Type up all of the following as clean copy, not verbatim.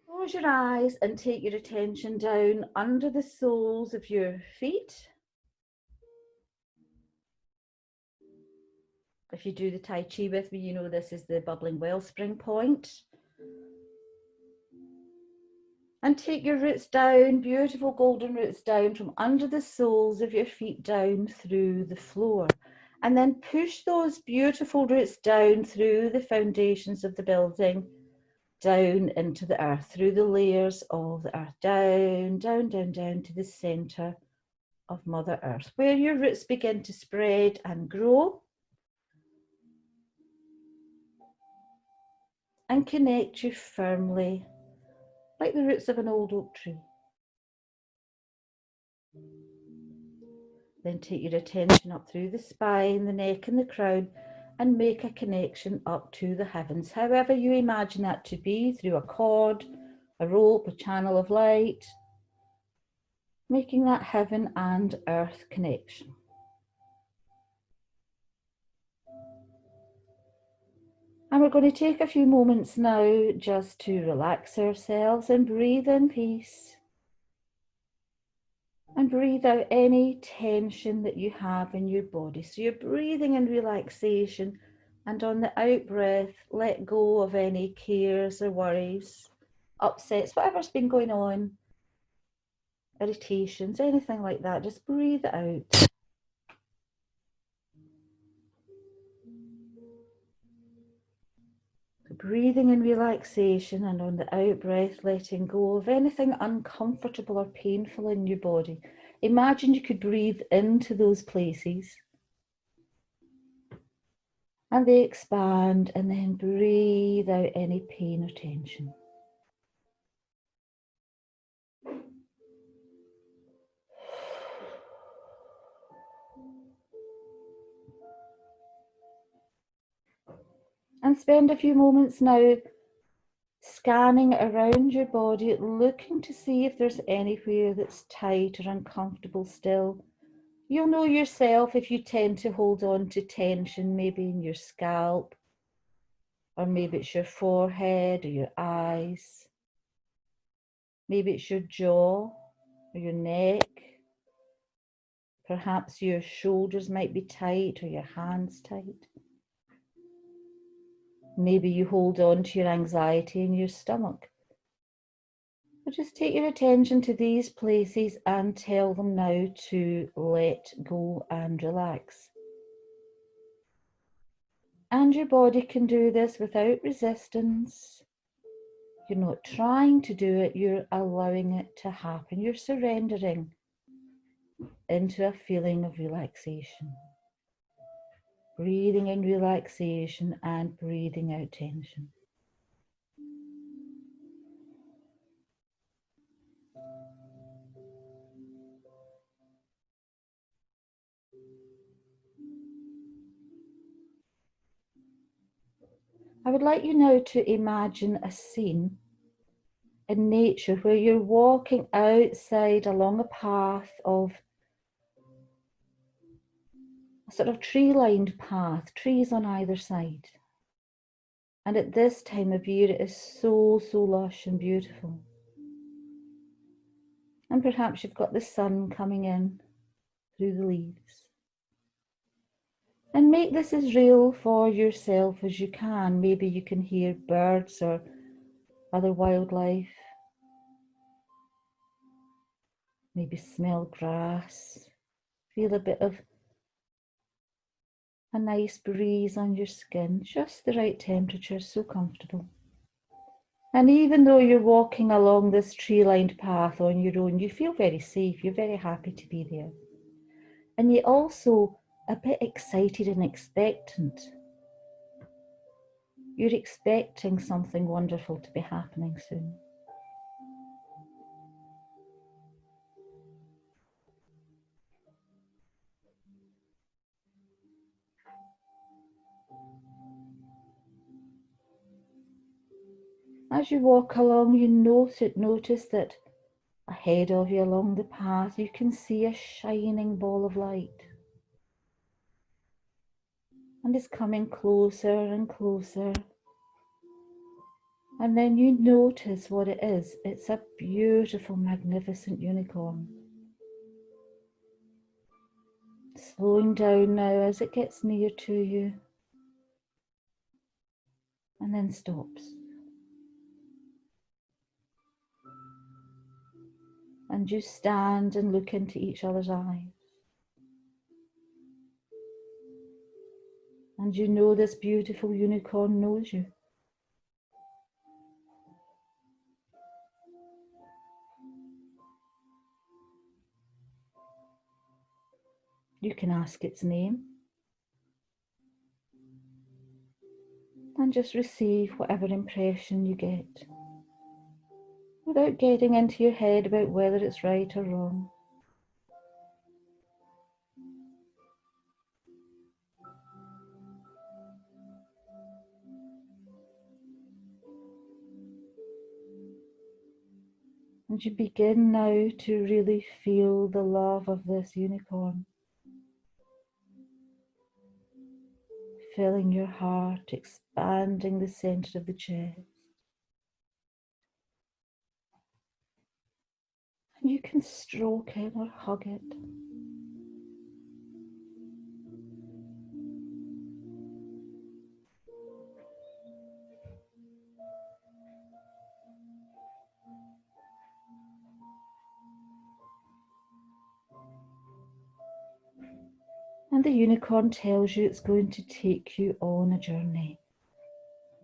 Close your eyes and take your attention down under the soles of your feet. If you do the Tai Chi with me, you know this is the bubbling wellspring point. And take your roots down, beautiful golden roots down from under the soles of your feet down through the floor. And then push those beautiful roots down through the foundations of the building, down into the earth, through the layers of the earth, down, down, down, down to the center of Mother Earth, where your roots begin to spread and grow. And connect you firmly, like the roots of an old oak tree. Then take your attention up through the spine, the neck and the crown, and make a connection up to the heavens, however you imagine that to be, through a cord, a rope, a channel of light, making that heaven and earth connection. And we're going to take a few moments now just to relax ourselves and breathe in peace. And breathe out any tension that you have in your body. So you're breathing in relaxation, and on the out breath, let go of any cares or worries, upsets, whatever's been going on, irritations, anything like that. Just breathe it out. Breathing in relaxation, and on the out breath, letting go of anything uncomfortable or painful in your body. Imagine you could breathe into those places and they expand, and then breathe out any pain or tension. And spend a few moments now scanning around your body, looking to see if there's anywhere that's tight or uncomfortable still. You'll know yourself if you tend to hold on to tension, maybe in your scalp, or maybe it's your forehead or your eyes. Maybe it's your jaw or your neck. Perhaps your shoulders might be tight or your hands tight. Maybe you hold on to your anxiety in your stomach. But just take your attention to these places and tell them now to let go and relax. And your body can do this without resistance. You're not trying to do it, you're allowing it to happen. You're surrendering into a feeling of relaxation. Breathing in relaxation and breathing out tension. I would like you now to imagine a scene in nature where you're walking outside along a path of a sort of tree-lined path, trees on either side. And at this time of year, it is so, so lush and beautiful. And perhaps you've got the sun coming in through the leaves. And make this as real for yourself as you can. Maybe you can hear birds or other wildlife. Maybe smell grass. Feel a bit of a nice breeze on your skin, just the right temperature, so comfortable. And even though you're walking along this tree-lined path on your own, you feel very safe, you're very happy to be there. And you're also a bit excited and expectant. You're expecting something wonderful to be happening soon. As you walk along, you notice that ahead of you along the path, you can see a shining ball of light. And it's coming closer and closer. And then you notice what it is. It's a beautiful, magnificent unicorn. Slowing down now as it gets near to you, and then stops. And you stand and look into each other's eyes. And you know this beautiful unicorn knows you. You can ask its name and just receive whatever impression you get without getting into your head about whether it's right or wrong. And you begin now to really feel the love of this unicorn, filling your heart, expanding the center of the chest. And you can stroke it or hug it. And the unicorn tells you it's going to take you on a journey.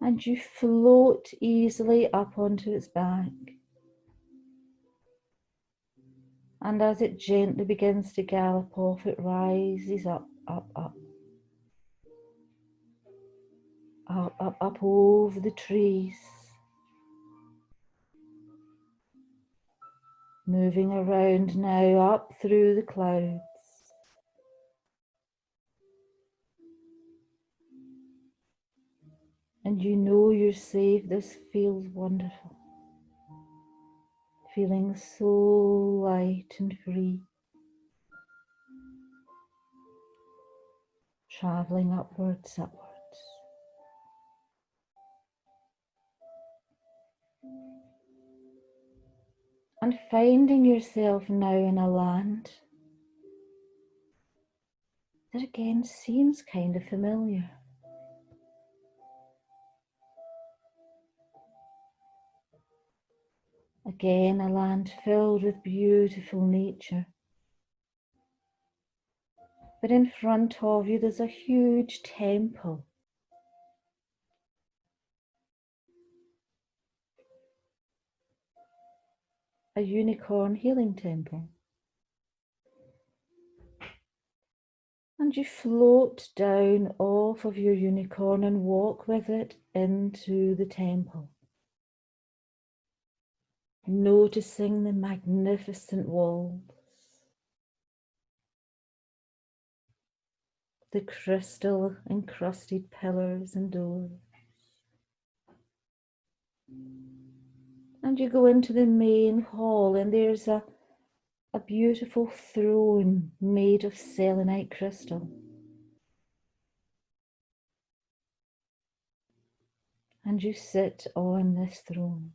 And you float easily up onto its back. And as it gently begins to gallop off, it rises up, up, up. Up, up, up over the trees. Moving around now up through the clouds. And you know you're safe. This feels wonderful. Feeling so light and free. Traveling upwards, upwards. And finding yourself now in a land that again seems kind of familiar. Again, a land filled with beautiful nature. But in front of you, there's a huge temple. A unicorn healing temple. And you float down off of your unicorn and walk with it into the temple. Noticing the magnificent walls, the crystal encrusted pillars and doors. And you go into the main hall, and there's a beautiful throne made of selenite crystal. And you sit on this throne.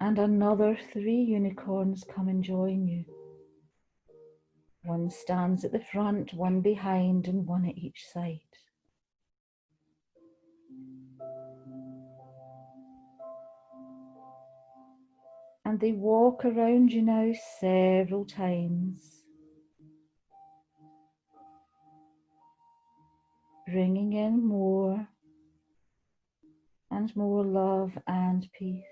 And another 3 unicorns come and join you. One stands at the front, one behind, and one at each side. And they walk around you now several times, bringing in more and more love and peace.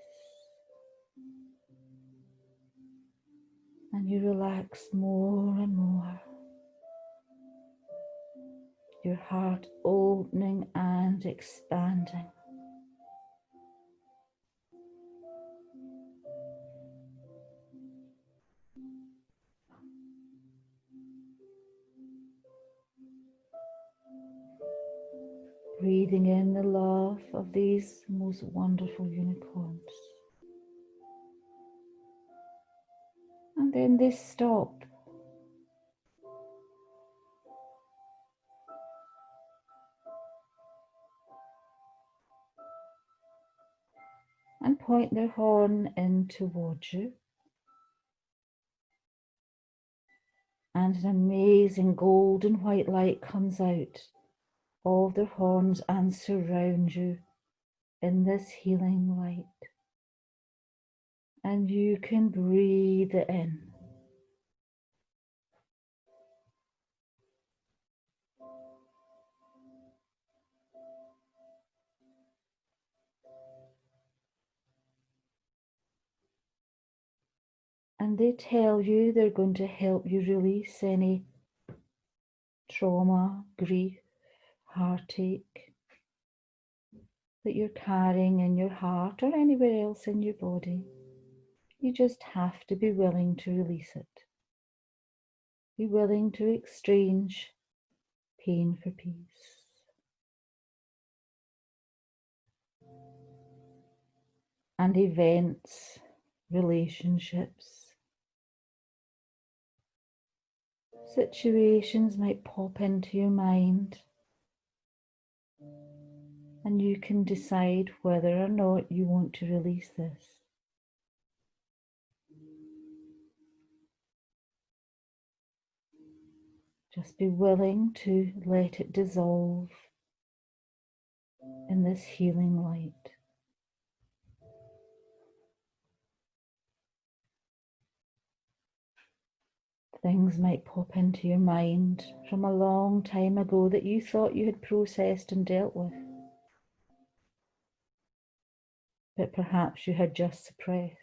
And you relax more and more, your heart opening and expanding. Breathing in the love of these most wonderful unicorns. And then they stop. and point their horn in towards you. And an amazing golden white light comes out of their horns and surrounds you in this healing light. And you can breathe it in. And they tell you they're going to help you release any trauma, grief, heartache that you're carrying in your heart or anywhere else in your body. You just have to be willing to release it. Be willing to exchange pain for peace. And events, relationships, situations might pop into your mind, and you can decide whether or not you want to release this. Just be willing to let it dissolve in this healing light. Things might pop into your mind from a long time ago that you thought you had processed and dealt with, but perhaps you had just suppressed.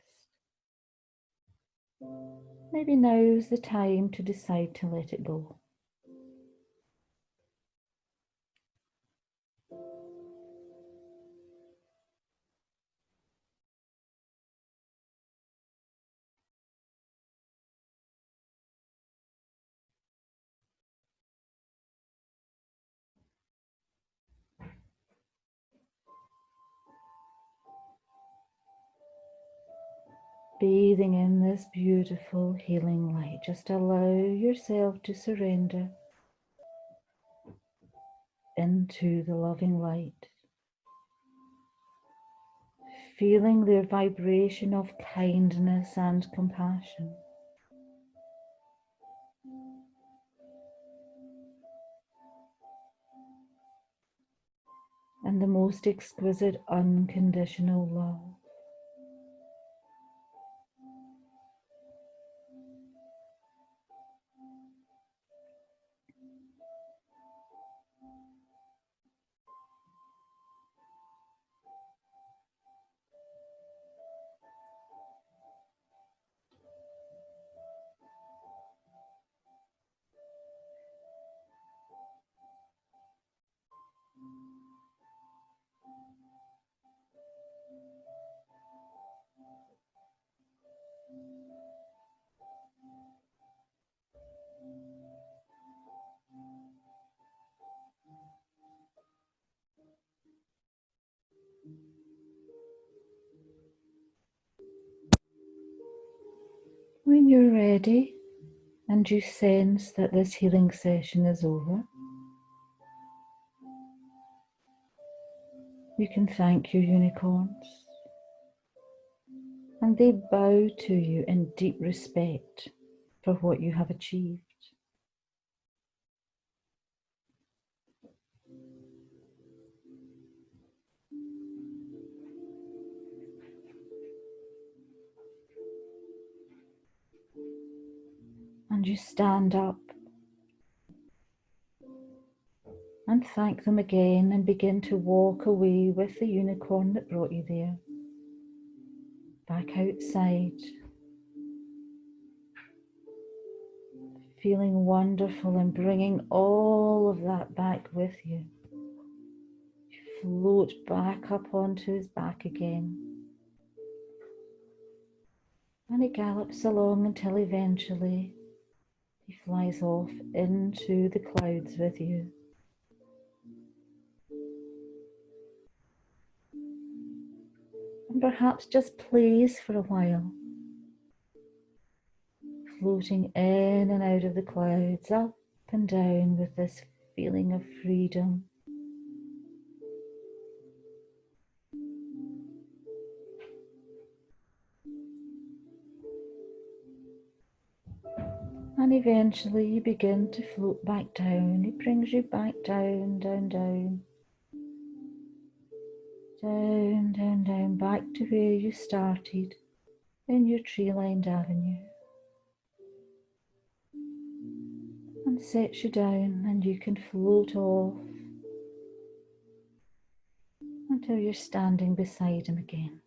Maybe now's the time to decide to let it go. Bathing in this beautiful healing light, just allow yourself to surrender into the loving light, feeling the vibration of kindness and compassion. And the most exquisite unconditional love. When you're ready and you sense that this healing session is over, you can thank your unicorns, and they bow to you in deep respect for what you have achieved. And you stand up and thank them again and begin to walk away with the unicorn that brought you there, back outside, feeling wonderful and bringing all of that back with you. You float back up onto his back again, and he gallops along until eventually he flies off into the clouds with you. And perhaps just plays for a while, floating in and out of the clouds, up and down with this feeling of freedom. And eventually you begin to float back down. It brings you back down, down, down. Down, down, down, back to where you started in your tree-lined avenue. And sets you down, and you can float off until you're standing beside him again.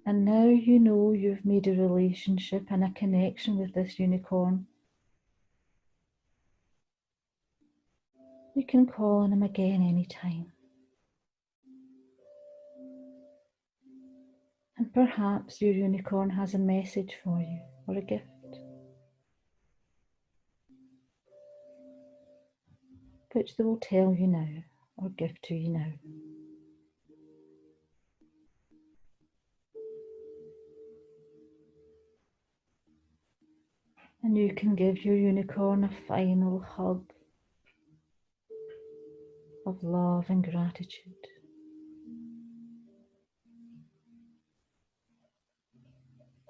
And now you know you've made a relationship and a connection with this unicorn. You can call on him again anytime. And perhaps your unicorn has a message for you or a gift, which they will tell you now or give to you now. And you can give your unicorn a final hug of love and gratitude.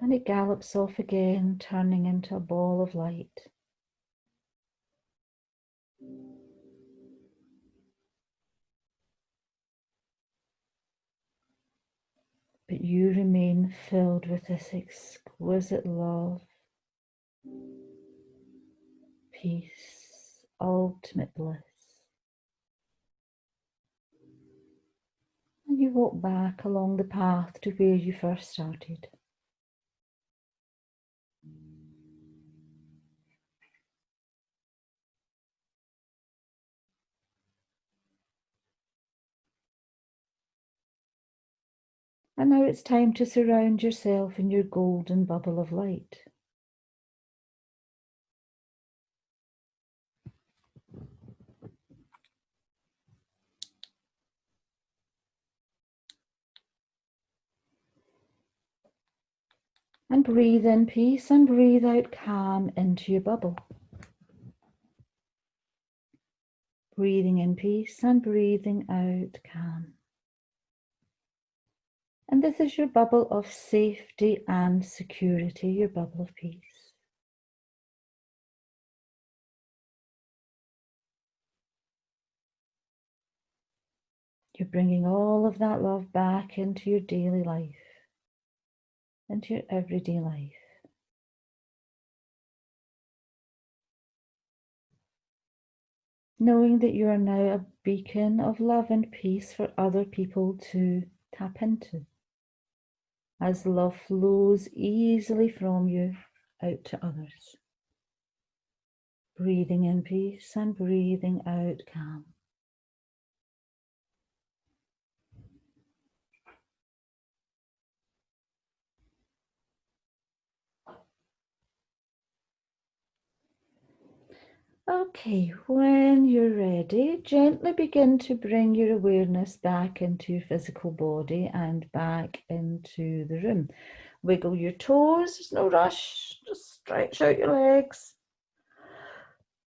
And it gallops off again, turning into a ball of light. But you remain filled with this exquisite love, peace, ultimate bliss. And you walk back along the path to where you first started. And now it's time to surround yourself in your golden bubble of light. And breathe in peace and breathe out calm into your bubble. Breathing in peace and breathing out calm. And this is your bubble of safety and security, your bubble of peace. You're bringing all of that love back into your daily life, into your everyday life. Knowing that you are now a beacon of love and peace for other people to tap into, as love flows easily from you out to others. Breathing in peace and breathing out calm. Okay, when you're ready, gently begin to bring your awareness back into your physical body and back into the room. Wiggle your toes, there's no rush, just stretch out your legs.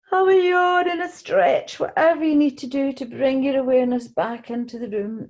Have a yawn and a stretch, whatever you need to do to bring your awareness back into the room.